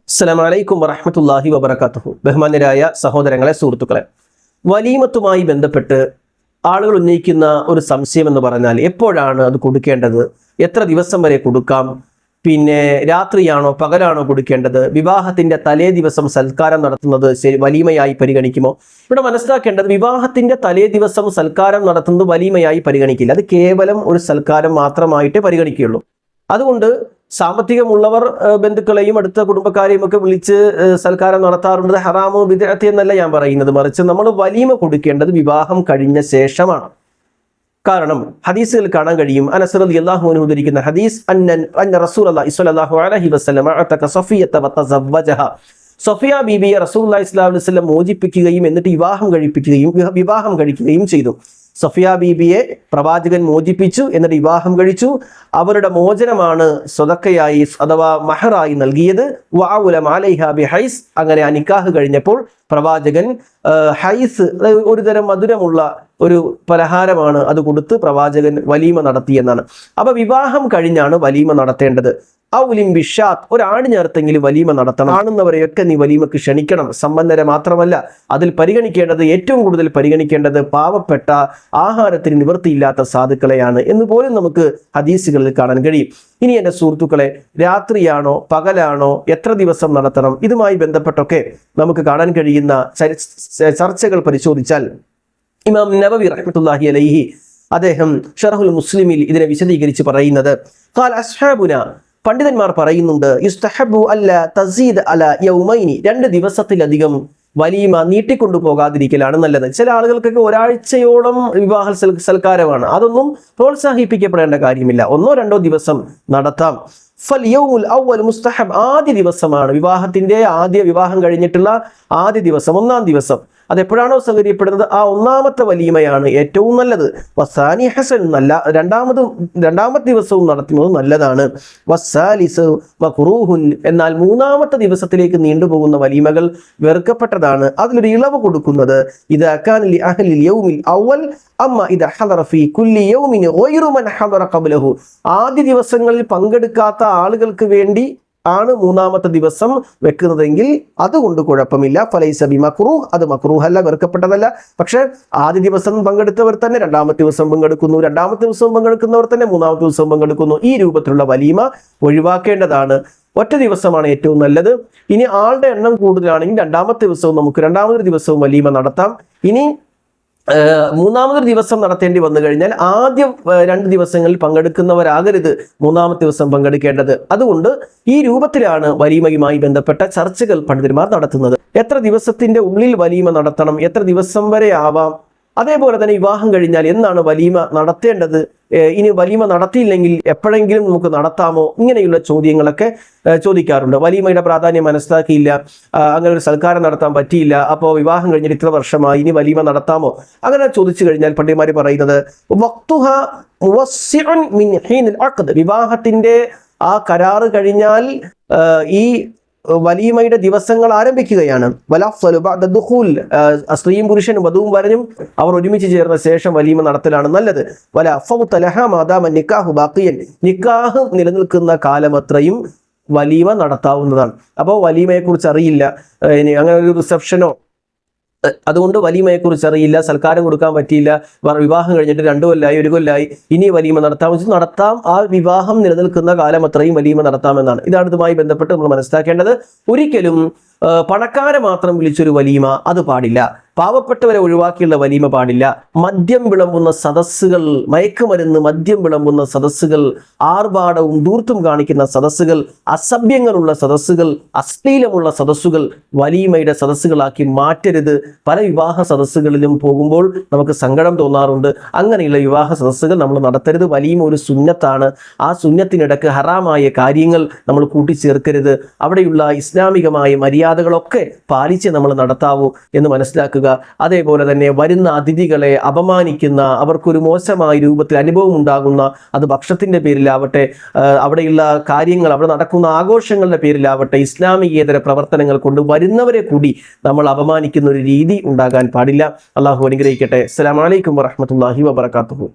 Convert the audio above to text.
അസ്സലാമു അലൈക്കും വറഹ്മത്തുള്ളാഹി വബറകാതുഹു. ബഹുമാന്യരായ സഹോദരങ്ങളെ, സുഹൃത്തുക്കളെ, വലീമത്തുമായി ബന്ധപ്പെട്ട് ആളുകൾ ഉന്നയിക്കുന്ന ഒരു സംശയം എന്ന് പറഞ്ഞാൽ എപ്പോഴാണ് അത് കൊടുക്കേണ്ടത്, എത്ര ദിവസം വരെ കൊടുക്കാം, പിന്നെ രാത്രിയാണോ പകലാണോ കൊടുക്കേണ്ടത്, വിവാഹത്തിന്റെ തലേ ദിവസം സൽക്കാരം നടത്തുന്നത് വലീമയായി പരിഗണിക്കുമോ? ഇവിടെ മനസ്സിലാക്കേണ്ടത്, വിവാഹത്തിന്റെ തലേ ദിവസം സൽക്കാരം നടത്തുന്നത് വലീമയായി പരിഗണിക്കില്ല. അത് കേവലം ഒരു സൽക്കാരം മാത്രമായിട്ടേ പരിഗണിക്കുകയുള്ളൂ. അതുകൊണ്ട് സാമ്പത്തികമുള്ളവർ ബന്ധുക്കളെയും അടുത്ത കുടുംബക്കാരെയും ഒക്കെ വിളിച്ച് സൽക്കാരം നടത്താറുണ്ട്. ഹറാമോ ബിദ്അത്ത് എന്നല്ല ഞാൻ പറയുന്നത്, മറിച്ച് നമ്മൾ വലീമ കൊടുക്കേണ്ടത് വിവാഹം കഴിഞ്ഞ ശേഷമാണ്. കാരണം ഹദീസുകൾ കാണാൻ കഴിയും. അനസ് റളിയല്ലാഹു അൻഹു ഉദ്ധരിക്കുന്ന ഹദീസ്, അന്ന റസൂലുള്ളാഹി സ്വല്ലല്ലാഹു അലൈഹി വസല്ലം അതക സഫിയ്യത വതസവ്വജഹ. സഫിയ ബീബിയെ റസൂലുള്ളാഹി സ്വല്ലല്ലാഹു അലൈഹി വസല്ലം മോചിപ്പിക്കുകയും എന്നിട്ട് വിവാഹം കഴിക്കുകയും ചെയ്തു. സഫിയ ബീബിയെ പ്രവാചകൻ മോചിപ്പിച്ചു, എന്നിട്ട് വിവാഹം കഴിച്ചു. അവരുടെ മോചനമാണ് സ്വതക്കയായി അഥവാ മഹറായി നൽകിയത്. വഅഉലമ അലൈഹാ ബിഹൈസ്. അങ്ങനെ ആ നിക്കാഹ് കഴിഞ്ഞപ്പോൾ പ്രവാചകൻ ഹൈസ്, ഒരു തരം മധുരമുള്ള ഒരു പലഹാരമാണ് അത് കൊടുത്ത് പ്രവാചകൻ വലീമ നടത്തിയെന്നാണ്. അപ്പൊ വിവാഹം കഴിഞ്ഞാണ് വലീമ നടത്തേണ്ടത്. ഔലിം ബിഷാത്ത്, ഒരാണ് ചേർത്തെങ്കിലും വലീമ നടത്തണം. കാണുന്നവരെയൊക്കെ നീ വലീമക്ക് ക്ഷണിക്കണം. സമ്പന്നരെ മാത്രമല്ല, അതിൽ പരിഗണിക്കേണ്ടത്, ഏറ്റവും കൂടുതൽ പരിഗണിക്കേണ്ടത് പാവപ്പെട്ട ആഹാരത്തിന് നിവൃത്തിയില്ലാത്ത സാധുക്കളെയാണ് എന്ന് പോലും നമുക്ക് ഹദീസുകളിൽ കാണാൻ കഴിയും. ഇനി എൻ്റെ സുഹൃത്തുക്കളെ, രാത്രിയാണോ പകലാണോ, എത്ര ദിവസം നടത്തണം, ഇതുമായി ബന്ധപ്പെട്ടൊക്കെ നമുക്ക് കാണാൻ കഴിയുന്ന ചർച്ചകൾ പരിശോധിച്ചാൽ ഇമാം നവവി റഹ്മത്തുള്ളാഹി അലൈഹി അദ്ദേഹം ഷറഹുൽ മുസ്ലിമിൽ ഇതിനെ വിശദീകരിച്ച് പറയുന്നത്, ഖാല അസ്ഹാബുന, പണ്ഡിതന്മാർ പറയുന്നുണ്ട്, യുസ്തഹബു അല്ല തസീദ് അല യൗമൈനി, 2 ദിവസത്തിലധികം വലീമ നീട്ടിക്കൊണ്ടു പോകാതിരിക്കലാണ് നല്ലത്. ചില ആളുകൾക്കൊക്കെ ഒരാഴ്ചയോളം വിവാഹ സൽക്കാരമാണ്. അതൊന്നും പ്രോത്സാഹിപ്പിക്കപ്പെടേണ്ട കാര്യമില്ല. 1-2 ദിവസം നടത്താം. ഫൽ യൗമുൽ അവ്വൽ മുസ്തഹബ്, ആദ്യ ദിവസമാണ് വിവാഹം കഴിഞ്ഞിട്ടുള്ള ആദ്യ ദിവസം, 1-ാം ദിവസം. അതെപ്പോഴാണോ സൗകര്യപ്പെടുന്നത് ആ 1-ാമത്തെ വലീമയാണ് ഏറ്റവും നല്ലത്. വസാനി ഹസൻ, രണ്ടാമത്തെ ദിവസവും നടത്തുന്നത് നല്ലതാണ്. വസാലിസു മക്റൂഹുൻ, എന്നാൽ 3-ാമത്തെ ദിവസത്തിലേക്ക് നീണ്ടുപോകുന്ന വലീമകൾ വെറുക്കപ്പെട്ടതാണ്. അതിലൊരു ഇളവ് കൊടുക്കുന്നത്, ഇദാ കാന ലി അഹ്ലിൽ യൗമിൽ അവ്വൽ അമ്മ ഇദാ ഹദറ ഫീ കുല്ലി യൗമിൻ ഗൈറു മൻ ഹദറ ഖബ്ലഹു, ആദ്യ ദിവസങ്ങളിൽ പങ്കെടുക്കാത്ത ആളുകൾക്ക് വേണ്ടി ആണ് 3-ാമത്തെ ദിവസം വെക്കുന്നതെങ്കിൽ അതുകൊണ്ട് കുഴപ്പമില്ല. ഫലൈസ ബിമക്റൂഹ്, അത് മക്റൂഹ് അല്ല, വെറുക്കപ്പെട്ടതല്ല. പക്ഷെ ആദ്യ ദിവസം പങ്കെടുത്തവർ തന്നെ 2-ാമത്തെ ദിവസം പങ്കെടുക്കുന്നു, 2-ാമത്തെ ദിവസവും പങ്കെടുക്കുന്നവർ തന്നെ 3-ാമത്തെ ദിവസവും പങ്കെടുക്കുന്നു. ഈ രൂപത്തിലുള്ള വലീമ ഒഴിവാക്കേണ്ടതാണ്. ഒറ്റ ദിവസമാണ് ഏറ്റവും നല്ലത്. ഇനി ആളുടെ എണ്ണം കൂടുതലാണെങ്കിൽ 2-ാമത്തെ ദിവസവും നമുക്ക് 2-ാമതൊരു ദിവസവും വലീമ നടത്താം. ഇനി 3-ാമതൊരു ദിവസം നടത്തേണ്ടി വന്നു കഴിഞ്ഞാൽ ആദ്യ 2 ദിവസങ്ങളിൽ പങ്കെടുക്കുന്നവരാകരുത് 3-ാമത്തെ ദിവസം പങ്കെടുക്കേണ്ടത്. അതുകൊണ്ട് ഈ രൂപത്തിലാണ് വലീമയുമായി ബന്ധപ്പെട്ട ചർച്ചകൾ പണ്ഡിതന്മാർ നടത്തുന്നത്. എത്ര ദിവസത്തിന്റെ ഉള്ളിൽ വലീമ നടത്തണം, എത്ര ദിവസം വരെ ആവാം, അതേപോലെ തന്നെ വിവാഹം കഴിഞ്ഞാൽ എന്നാണ് വലീമ നടത്തേണ്ടത്, ഇനി വലീമ നടത്തിയില്ലെങ്കിൽ എപ്പോഴെങ്കിലും നമുക്ക് നടത്താമോ, ഇങ്ങനെയുള്ള ചോദ്യങ്ങളൊക്കെ ചോദിക്കാറുണ്ട്. വലീമയുടെ പ്രാധാന്യം മനസ്സിലാക്കിയില്ല, അങ്ങനെ ഒരു സൽക്കാരം നടത്താൻ പറ്റിയില്ല, അപ്പോൾ വിവാഹം കഴിഞ്ഞിട്ട് ഇത്ര വർഷമായി, ഇനി വലീമ നടത്താമോ, അങ്ങനെ ചോദിച്ചു കഴിഞ്ഞാൽ പണ്ഡിതന്മാർ പറയുന്നത്, വഖ്തുഹ മുവസ്സിഉൻ മിൻ ഹീനിൽ അഖ്ദ്, വിവാഹത്തിന്റെ ആ കരാറ് കഴിഞ്ഞാൽ ഈ വലീമയുടെ ദിവസങ്ങൾ ആരംഭിക്കുകയാണ്. വലഫ്ളു ബഅദ ദുഖൂൽ, സ്ത്രീയും പുരുഷനും വധുവും വരനും അവർ ഒരുമിച്ച് ചേർന്ന ശേഷം വലീമ നടത്തലാണ് നല്ലത്. വല ഫൗത ലഹ മാദാമ നിക്കാഹു ബാഖിയൻ, നിക്കാഹ് നിലനിൽക്കുന്ന കാലമത്രയും വലീമ നടത്താവുന്നതാണ്. അപ്പോൾ വലീമയെക്കുറിച്ച് അറിയില്ല, അങ്ങനെ ഒരു റിസപ്ഷനോ, അതുകൊണ്ട് വലീമയെക്കുറിച്ച് അറിയില്ല, സൽക്കാരം കൊടുക്കാൻ പറ്റിയില്ല, വിവാഹം കഴിഞ്ഞിട്ട് 2 കൊല്ലമായി 1 കൊല്ലമായി, ഇനി വലീമ നടത്താം. ആ വിവാഹം നിലനിൽക്കുന്ന കാലം അത്രയും വലീമ നടത്താമെന്നാണ്. ഇതാണ് ഇതുമായി ബന്ധപ്പെട്ട് നമ്മൾ മനസ്സിലാക്കേണ്ടത്. ഒരിക്കലും പണക്കാരെ മാത്രം വിളിച്ചൊരു വലീമ അത് പാടില്ല. പാവപ്പെട്ടവരെ ഒഴിവാക്കിയുള്ള വലീമ പാടില്ല. മദ്യം വിളമ്പുന്ന സദസ്സുകൾ, മയക്കുമരുന്ന് മദ്യം വിളമ്പുന്ന സദസ്സുകൾ, ആർഭാടവും ധൂർത്തും കാണിക്കുന്ന സദസ്സുകൾ, അസഭ്യങ്ങളുള്ള സദസ്സുകൾ, അശ്ലീലമുള്ള സദസ്സുകൾ വലീമയുടെ സദസ്സുകളാക്കി മാറ്റരുത്. പല വിവാഹ സദസ്സുകളിലും പോകുമ്പോൾ നമുക്ക് സങ്കടം തോന്നാറുണ്ട്. അങ്ങനെയുള്ള വിവാഹ സദസ്സുകൾ നമ്മൾ നടത്തരുത്. വലീമ ഒരു സുന്നത്താണ്. ആ സുന്നത്തിനിടക്ക് ഹറാമായ കാര്യങ്ങൾ നമ്മൾ കൂട്ടിച്ചേർക്കരുത്. അവിടെയുള്ള ഇസ്ലാമികമായ മര്യാദകളൊക്കെ പാലിച്ച് നമ്മൾ നടത്താവൂ എന്ന് മനസ്സിലാക്കുക. അതേപോലെ തന്നെ വരുന്ന അതിഥികളെ അപമാനിക്കുന്ന, അവർക്കൊരു മോശമായ രൂപത്തിൽ അനുഭവം ഉണ്ടാകുന്ന, അത് ഭക്ഷണത്തിന്റെ പേരിലാവട്ടെ, അവിടെയുള്ള കാര്യങ്ങൾ, അവിടെ നടക്കുന്ന ആഘോഷങ്ങളുടെ പേരിലാവട്ടെ, ഇസ്ലാമികേതര പ്രവർത്തനങ്ങൾ കൊണ്ട് വരുന്നവരെ കൂടി നമ്മൾ അപമാനിക്കുന്ന ഒരു രീതി ഉണ്ടാകാൻ പാടില്ല. അള്ളാഹു അനുഗ്രഹിക്കട്ടെ. അസ്സലാമു അലൈക്കും വറഹ്മത്തുള്ളാഹി വബറകാതുഹു.